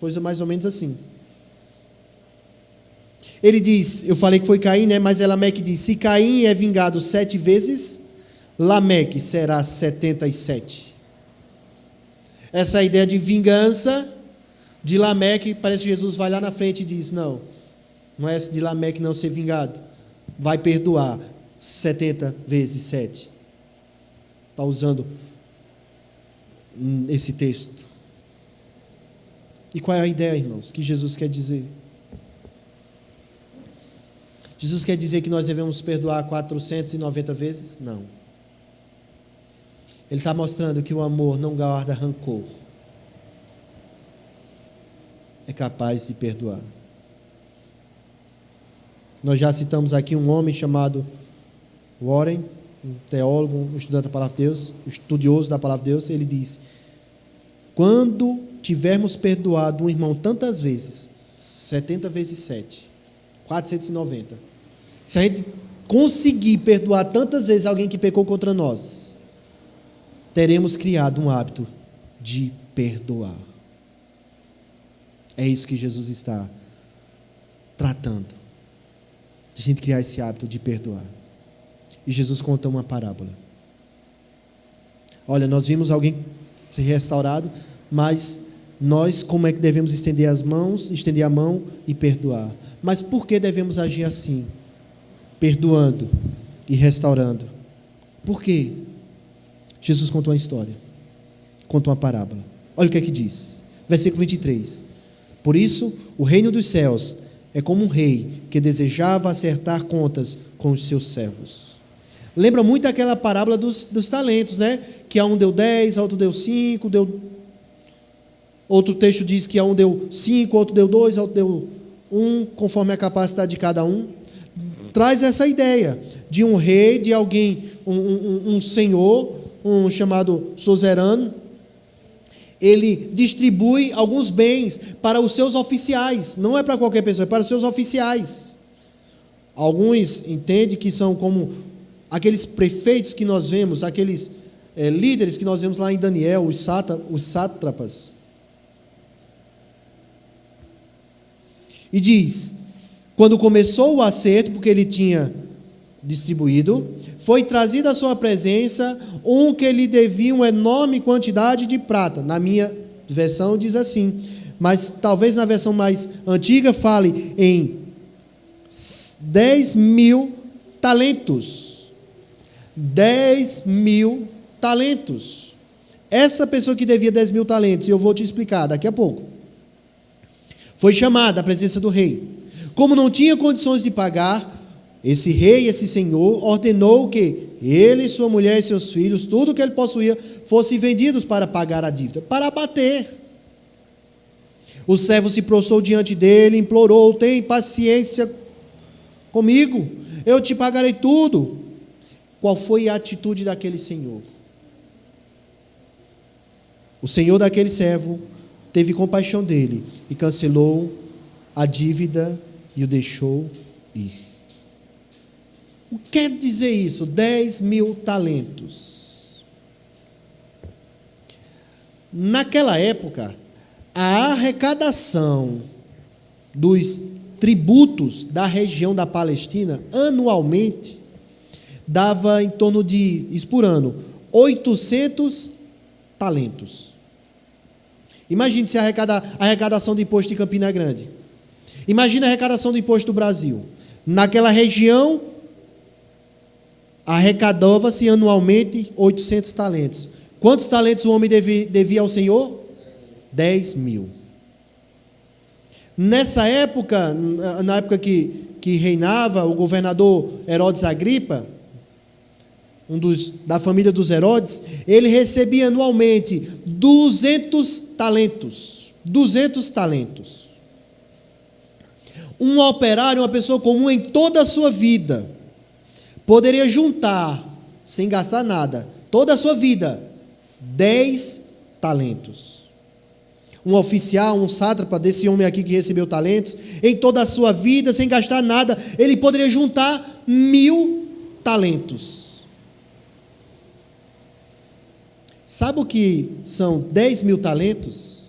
coisa mais ou menos assim. Ele diz, eu falei que foi Caim, né? Mas Lameque diz, se Caim é vingado 7 vezes, Lameque será 77. Essa ideia de vingança de Lameque, parece que Jesus vai lá na frente e diz, não é essa de Lameque não ser vingado, vai perdoar 70 vezes 7. Está usando esse texto. E qual é a ideia, irmãos, que Jesus quer dizer? Jesus quer dizer que nós devemos perdoar 490 vezes? Não. Ele está mostrando que o amor não guarda rancor. É capaz de perdoar. Nós já citamos aqui um homem chamado Warren, um teólogo, um estudante da Palavra de Deus, um estudioso da Palavra de Deus. Ele diz, quando tivermos perdoado um irmão tantas vezes, 70 vezes 7, 490, se a gente conseguir perdoar tantas vezes alguém que pecou contra nós, teremos criado um hábito de perdoar. É isso que Jesus está tratando, de a gente criar esse hábito de perdoar. E Jesus conta uma parábola. Olha, nós vimos alguém ser restaurado, mas nós como é que devemos estender a mão e perdoar? Mas por que devemos agir assim? Perdoando e restaurando. Por quê? Jesus contou uma história, contou uma parábola. Olha o que é que diz. Versículo 23. Por isso, o reino dos céus é como um rei que desejava acertar contas com os seus servos. Lembra muito aquela parábola dos talentos, né? Que a um deu 10, a outro deu 5, outro texto diz que a um deu 5, outro deu 2, a outro deu 1, conforme a capacidade de cada um. Traz essa ideia de um rei, de alguém, um senhor, um chamado suzerano. Ele distribui alguns bens para os seus oficiais, não é para qualquer pessoa, é para os seus oficiais. Alguns entendem que são como aqueles prefeitos que nós vemos, aqueles líderes que nós vemos lá em Daniel, os sátrapas. E diz, quando começou o acerto, porque ele tinha distribuído, foi trazido à sua presença um que lhe devia uma enorme quantidade de prata. Na minha versão diz assim, mas talvez na versão mais antiga fale em 10.000 talentos. 10.000 talentos. Essa pessoa que devia 10.000 talentos, e eu vou te explicar daqui a pouco, foi chamada à presença do rei. Como não tinha condições de pagar, esse rei, esse senhor, ordenou que ele, sua mulher e seus filhos, tudo que ele possuía, fossem vendidos para pagar a dívida, para abater. O servo se prostrou diante dele, implorou, tem paciência comigo, eu te pagarei tudo. Qual foi a atitude daquele senhor? O senhor daquele servo teve compaixão dele e cancelou a dívida e o deixou ir. O que quer dizer isso? 10.000 talentos. Naquela época, a arrecadação dos tributos da região da Palestina, anualmente, dava em torno de, isso por ano, 800 talentos. Imagine se a arrecadação de imposto de Campina Grande. Imagine a arrecadação do imposto do Brasil. Naquela região, arrecadava-se anualmente 800 talentos. Quantos talentos o homem devia ao Senhor? 10.000. Nessa época, na época que reinava o governador Herodes Agripa, da família dos Herodes, ele recebia anualmente 200 talentos. 200 talentos. Um operário, uma pessoa comum em toda a sua vida, poderia juntar, sem gastar nada, toda a sua vida, 10 talentos. Um oficial, um sátrapa desse homem aqui que recebeu talentos, em toda a sua vida, sem gastar nada, ele poderia juntar 1.000 talentos. Sabe o que são 10.000 talentos?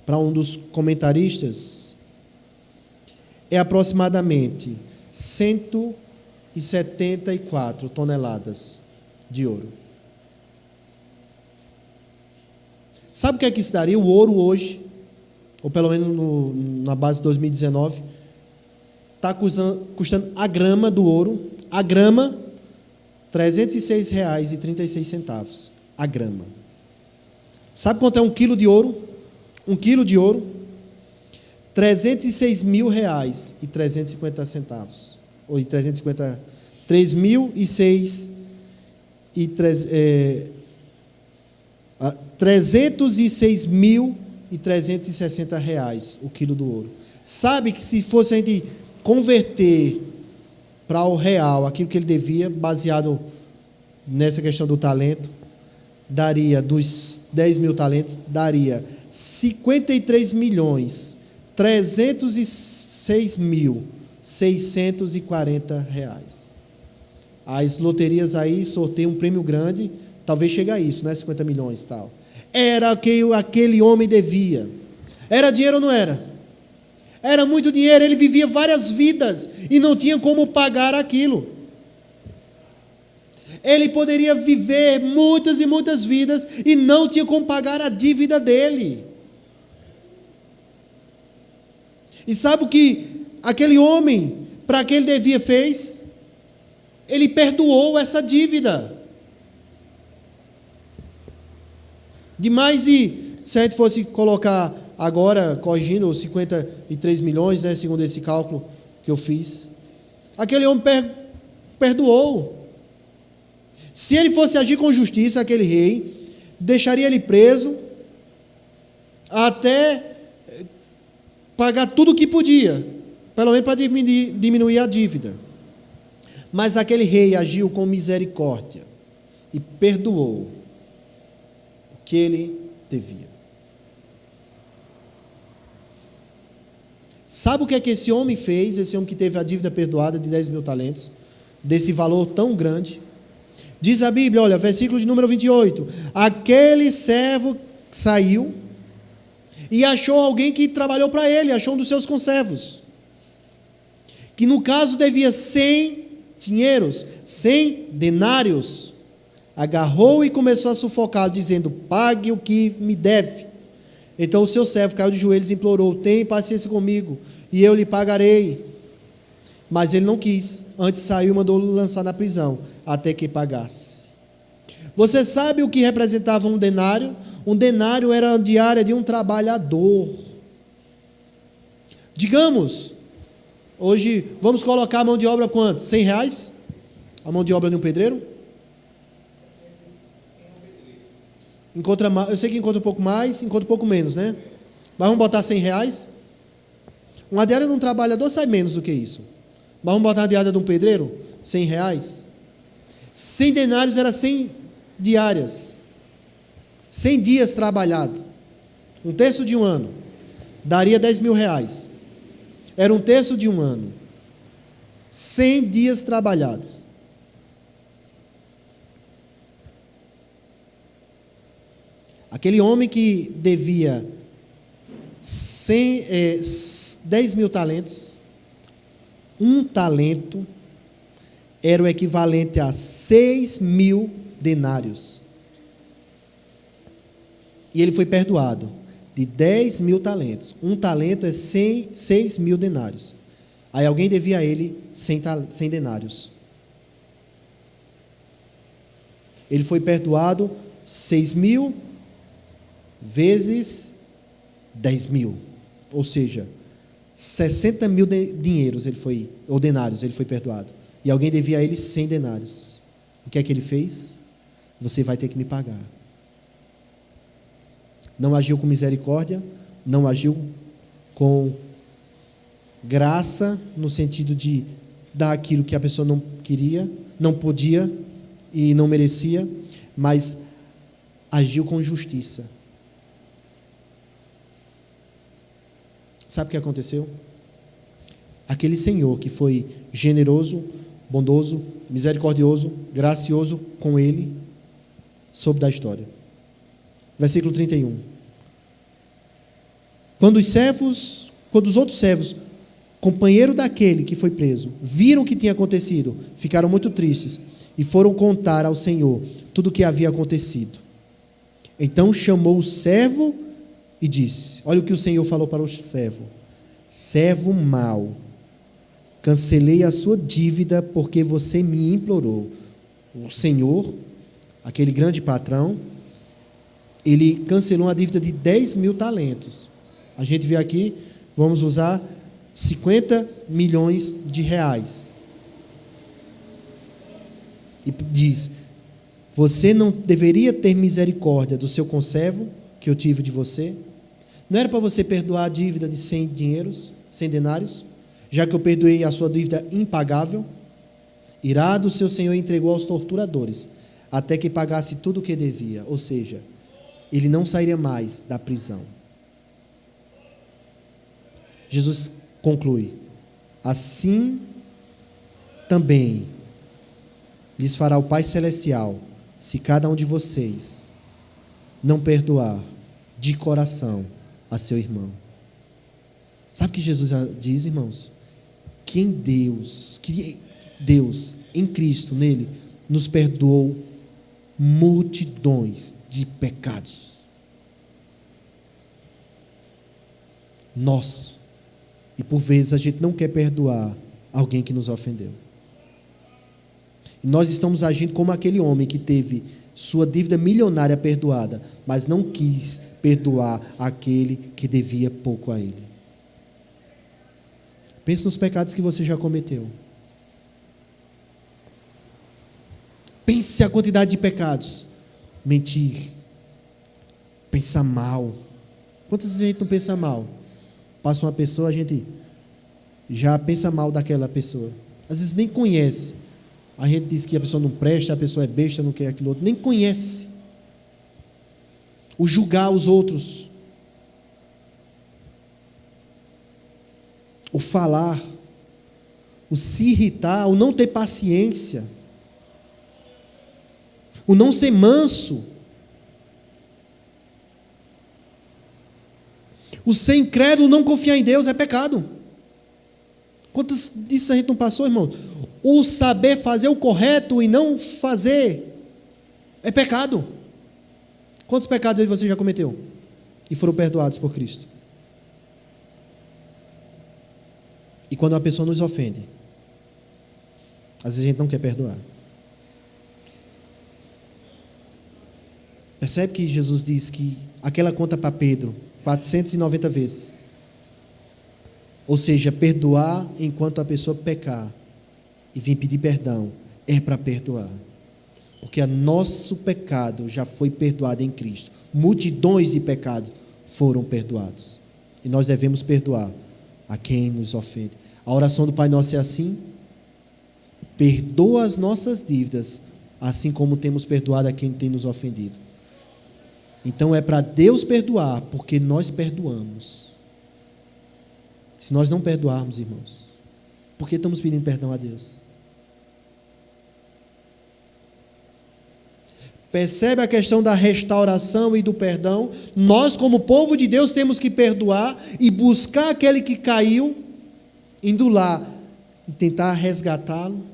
Para um dos comentaristas, é aproximadamente 174 toneladas de ouro. Sabe o que é que isso daria? O ouro hoje, ou pelo menos na base de 2019, está custando a grama do ouro, a grama, R$ 306,36 a grama. Sabe quanto é um quilo de ouro? Um quilo de ouro, R$ 306.350, ou 306.360 reais o quilo do ouro. Sabe que se fosse a gente converter para o real aquilo que ele devia, baseado nessa questão do talento, daria, dos 10.000 talentos, daria 53.306.640 reais. As loterias aí sorteiam um prêmio grande, talvez chegue a isso, né? 50 milhões e tal. Era o que aquele homem devia. Era dinheiro ou não era? Era muito dinheiro, ele vivia várias vidas e não tinha como pagar aquilo. Ele poderia viver muitas e muitas vidas e não tinha como pagar a dívida dele. E sabe o que aquele homem, para que ele devia, fez? Ele perdoou essa dívida. Demais, e se a gente fosse colocar agora, corrigindo, os 53 milhões, né, segundo esse cálculo que eu fiz, aquele homem perdoou. Se ele fosse agir com justiça, aquele rei deixaria ele preso até pagar tudo o que podia, pelo menos para diminuir a dívida. Mas aquele rei agiu com misericórdia e perdoou o que ele devia. Sabe o que é que esse homem fez, esse homem que teve a dívida perdoada de 10 mil talentos, desse valor tão grande? Diz a Bíblia, olha, versículo de número 28, aquele servo saiu e achou alguém que trabalhou para ele, achou um dos seus conservos, que no caso devia 100 dinheiros, 100 denários, agarrou e começou a sufocá-lo, dizendo, pague o que me deve. Então o seu servo caiu de joelhos e implorou, tenha paciência comigo, e eu lhe pagarei. Mas ele não quis, antes saiu e mandou-o lançar na prisão, até que pagasse. Você sabe o que representava um denário? Um denário era a diária de um trabalhador. Digamos, hoje, vamos colocar a mão de obra quanto? 100 reais? A mão de obra de um pedreiro? Eu sei que encontra um pouco mais, encontra um pouco menos, né? Mas vamos botar 100 reais? Uma diária de um trabalhador sai menos do que isso. Mas vamos botar a diária de um pedreiro? 100 reais? 100 denários era 100 diárias. 100 dias trabalhado. Um terço de um ano. Daria 10 mil reais. Era um terço de um ano. 100 dias trabalhados. Aquele homem que devia 10 mil talentos, um talento era o equivalente a 6 mil denários. E ele foi perdoado de 10 mil talentos. Um talento é 6 mil denários. Aí alguém devia a ele 100 denários. Ele foi perdoado 6 mil vezes 10 mil, ou seja, 60 mil dinheiros ou denários ele foi perdoado, e alguém devia a ele 100 denários. O que é que ele fez? Você vai ter que me pagar. Não agiu com misericórdia, não agiu com graça, no sentido de dar aquilo que a pessoa não queria, não podia e não merecia, mas agiu com justiça. Sabe o que aconteceu? Aquele Senhor que foi generoso, bondoso, misericordioso, gracioso com ele, soube da história. Versículo 31. Quando os outros servos, companheiro daquele que foi preso, viram o que tinha acontecido, ficaram muito tristes e foram contar ao Senhor tudo o que havia acontecido. Então chamou o servo e disse, olha o que o Senhor falou para o servo: servo mau, cancelei a sua dívida porque você me implorou. O Senhor, aquele grande patrão, ele cancelou uma dívida de 10 mil talentos. A gente vê aqui, vamos usar 50 milhões de reais. E diz, você não deveria ter misericórdia do seu conservo, que eu tive de você? Não era para você perdoar a dívida de 100 denários, já que eu perdoei a sua dívida impagável? Irado, o seu senhor entregou aos torturadores, até que pagasse tudo o que devia, ou seja, ele não sairia mais da prisão. Jesus conclui, assim também lhes fará o Pai Celestial, se cada um de vocês não perdoar de coração a seu irmão. Sabe o que Jesus diz, irmãos? Que Deus, em Cristo, nele, nos perdoou multidões de pecados. E por vezes a gente não quer perdoar alguém que nos ofendeu. E nós estamos agindo como aquele homem que teve sua dívida milionária perdoada, mas não quis perdoar aquele que devia pouco a ele. Pense nos pecados que você já cometeu. Pense a quantidade de pecados. Mentir. Pensar mal. Quantas vezes a gente não pensa mal? Passa uma pessoa, a gente já pensa mal daquela pessoa. Às vezes nem conhece. A gente diz que a pessoa não presta, a pessoa é besta, não quer aquilo outro. Nem conhece. O julgar os outros. O falar. O se irritar, o não ter paciência. O não ser manso. O ser incrédulo, não confiar em Deus é pecado. Quantas disso a gente não passou, irmão? O saber fazer o correto e não fazer é pecado. Quantos pecados você já cometeu e foram perdoados por Cristo? E quando uma pessoa nos ofende, às vezes a gente não quer perdoar. Percebe que Jesus diz que aquela conta para Pedro 490 vezes. Ou seja, perdoar enquanto a pessoa pecar e vir pedir perdão é para perdoar. Porque o nosso pecado já foi perdoado em Cristo. Multidões de pecados foram perdoados. E nós devemos perdoar a quem nos ofende. A oração do Pai Nosso é assim: perdoa as nossas dívidas, assim como temos perdoado a quem tem nos ofendido. Então é para Deus perdoar, porque nós perdoamos. Se nós não perdoarmos, irmãos, por que estamos pedindo perdão a Deus? Percebe a questão da restauração e do perdão? Nós, como povo de Deus, temos que perdoar e buscar aquele que caiu, indo lá e tentar resgatá-lo.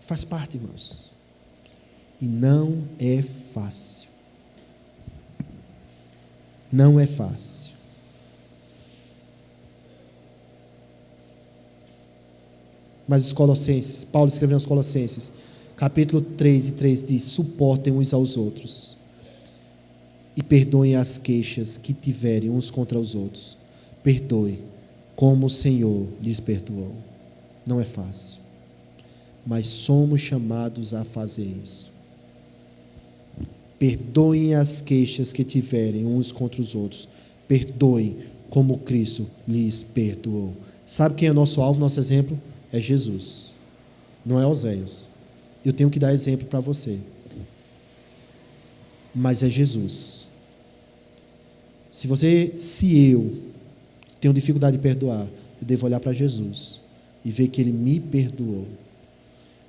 Faz parte, irmãos. E não é fácil. Não é fácil. Mas os Colossenses, Paulo escreveu aos Colossenses, capítulo 3 e 3 diz: suportem uns aos outros e perdoem as queixas que tiverem uns contra os outros. Perdoe como o Senhor lhes perdoou. Não é fácil, mas somos chamados a fazer isso. Perdoem as queixas que tiverem uns contra os outros. Perdoem como Cristo lhes perdoou. Sabe quem é nosso alvo, nosso exemplo? É Jesus, não é Oséias. Eu tenho que dar exemplo para você, mas é Jesus. Se eu tenho dificuldade de perdoar, eu devo olhar para Jesus e ver que Ele me perdoou,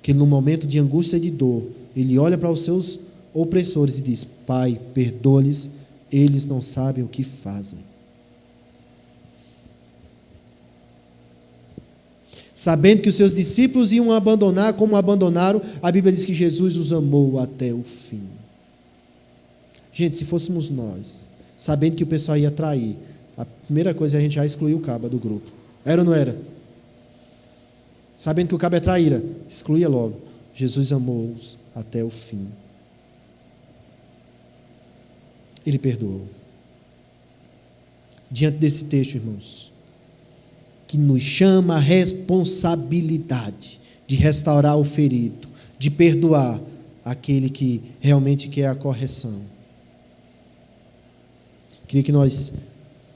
que no momento de angústia e de dor, Ele olha para os seus opressores e diz: Pai, perdoa-lhes, eles não sabem o que fazem. Sabendo que os seus discípulos iam abandonar como abandonaram, a Bíblia diz que Jesus os amou até o fim. Gente, se fôssemos nós, sabendo que o pessoal ia trair, a primeira coisa é a gente já excluir o caba do grupo. Era ou não era? Sabendo que o caba é traíra, excluía logo. Jesus amou-os até o fim. Ele perdoou. Diante desse texto, irmãos, que nos chama a responsabilidade de restaurar o ferido, de perdoar aquele que realmente quer a correção. Queria que nós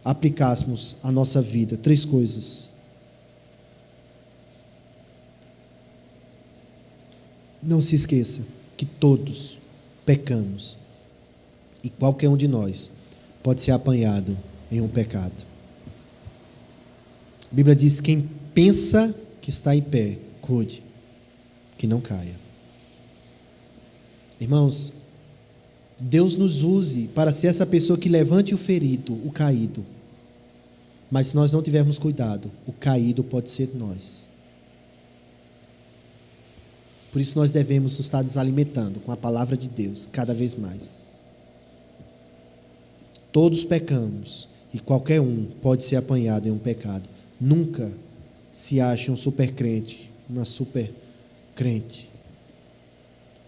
aplicássemos à nossa vida 3 coisas. Não se esqueça que todos pecamos e qualquer um de nós pode ser apanhado em um pecado. A Bíblia diz: quem pensa que está em pé, cuide, que não caia. Irmãos, Deus nos use para ser essa pessoa que levante o ferido, o caído. Mas se nós não tivermos cuidado, o caído pode ser nós. Por isso nós devemos estar nos alimentando com a palavra de Deus cada vez mais. Todos pecamos e qualquer um pode ser apanhado em um pecado. Nunca se ache um super crente, uma super crente.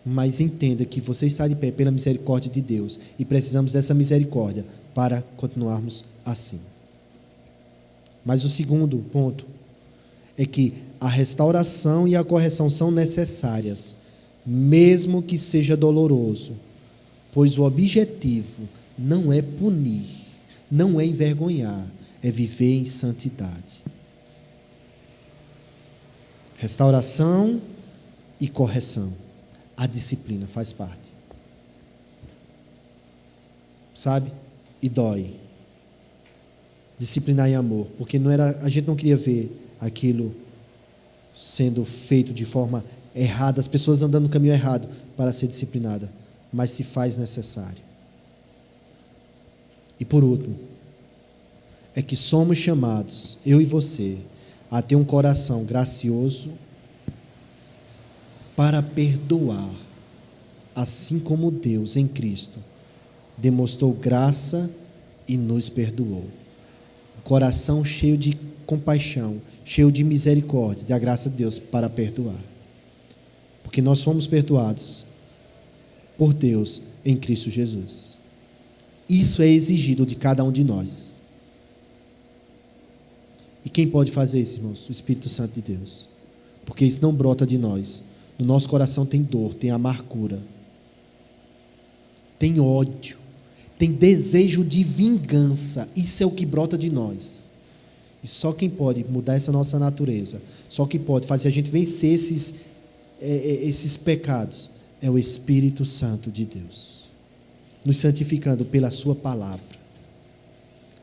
Mas entenda que você está de pé pela misericórdia de Deus e precisamos dessa misericórdia para continuarmos assim. Mas o segundo ponto é que a restauração e a correção são necessárias, mesmo que seja doloroso, pois o objetivo não é punir, não é envergonhar, é viver em santidade. Restauração e correção. A disciplina faz parte. Sabe? E dói. Disciplinar em amor, porque a gente não queria ver aquilo sendo feito de forma errada, as pessoas andando no caminho errado para ser disciplinada, mas se faz necessário. E por último, é que somos chamados, eu e você, a ter um coração gracioso para perdoar, assim como Deus em Cristo demonstrou graça e nos perdoou. Um coração cheio de compaixão, cheio de misericórdia, da graça de Deus para perdoar. Porque nós fomos perdoados por Deus em Cristo Jesus. Isso é exigido de cada um de nós. E quem pode fazer isso, irmãos? O Espírito Santo de Deus. Porque isso não brota de nós. No nosso coração tem dor, tem amargura, tem ódio, tem desejo de vingança. Isso é o que brota de nós. E só quem pode mudar essa nossa natureza, só quem pode fazer a gente vencer esses pecados, é o Espírito Santo de Deus, nos santificando pela sua palavra,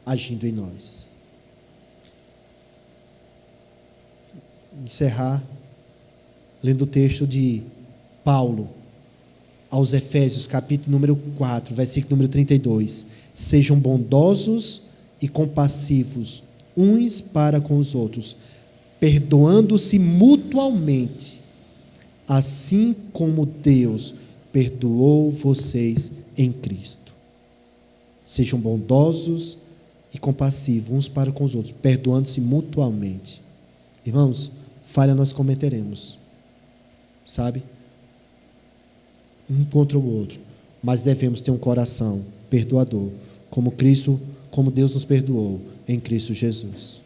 agindo em nós. Encerrar lendo o texto de Paulo aos Efésios, capítulo número 4, versículo número 32. Sejam bondosos e compassivos uns para com os outros, perdoando-se mutualmente, assim como Deus perdoou vocês em Cristo. Sejam bondosos e compassivos uns para com os outros, perdoando-se mutualmente. Irmãos, falha nós cometeremos, sabe? Um contra o outro, mas devemos ter um coração perdoador, como Deus nos perdoou em Cristo Jesus.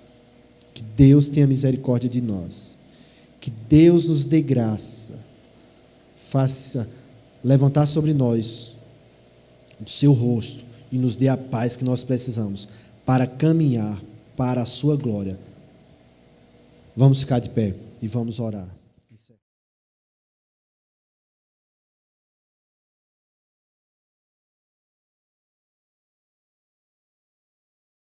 Que Deus tenha misericórdia de nós, que Deus nos dê graça, faça levantar sobre nós o seu rosto e nos dê a paz que nós precisamos para caminhar para a sua glória. Vamos ficar de pé e vamos orar.